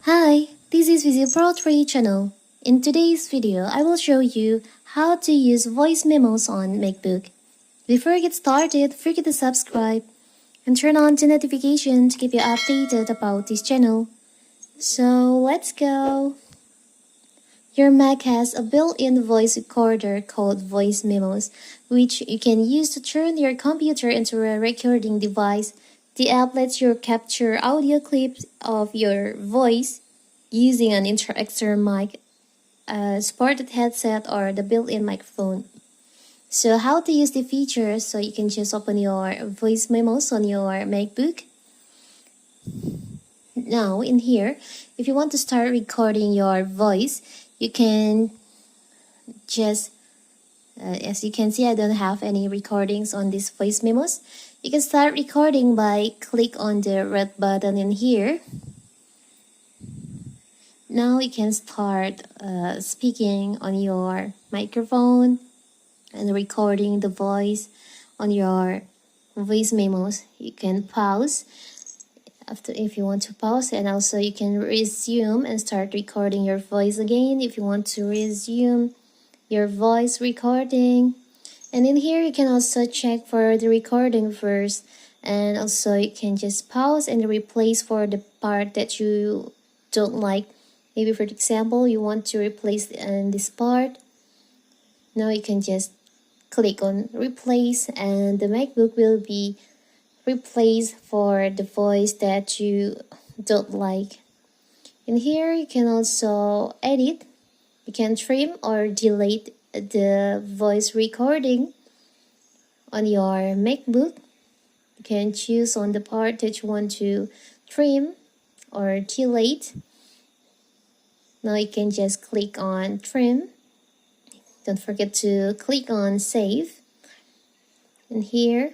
Hi, this is Visual Pro 3 channel. In today's video, I will show you how to use voice memos on MacBook. Before I get started, forget to subscribe and turn on the notification to keep you updated about this channel. So let's go! Your Mac has a built-in voice recorder called Voice Memos, which you can use to turn your computer into a recording device. The app lets you capture audio clips of your voice using an external mic, a supported headset, or the built-in microphone. So how to use the features? So you can just open your voice memos on your MacBook. Now in here, if you want to start recording your voice, you can just, as you can see, I don't have any recordings on these voice memos. You can start recording by click on the red button in here. Now you can start speaking on your microphone and recording the voice on your voice memos. You can pause if you want to pause, and also you can resume and start recording your voice again if you want to resume your voice recording. And in here you can also check for the recording first, and also you can just pause and replace for the part that you don't like. Maybe for example you want to replace in this part. Now you can just click on replace and the MacBook will be replaced for the voice that you don't like. In here you can also edit. You can trim or delete the voice recording on your MacBook. You can choose on the part that you want to trim or delete. Now you can just click on trim. Don't forget to click on save in here.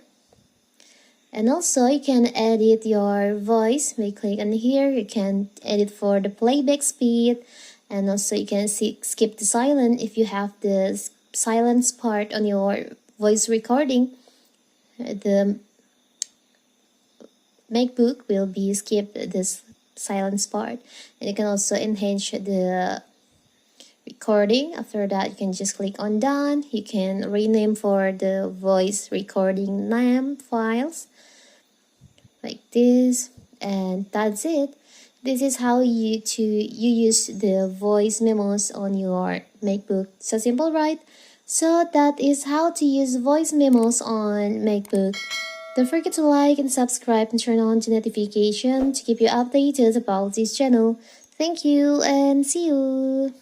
And also you can edit your voice by click on here. You can edit for the playback speed, and also you can skip the silent if you have the silence part on your voice recording. The MacBook will be skip this silence part, and you can also enhance the recording. After that you can just click on done. You can rename for the voice recording name files like this, and that's it. This is how you use the voice memos on your MacBook. So simple, right? So that is how to use voice memos on MacBook. Don't forget to like and subscribe and turn on the notification to keep you updated about this channel. Thank you and see you!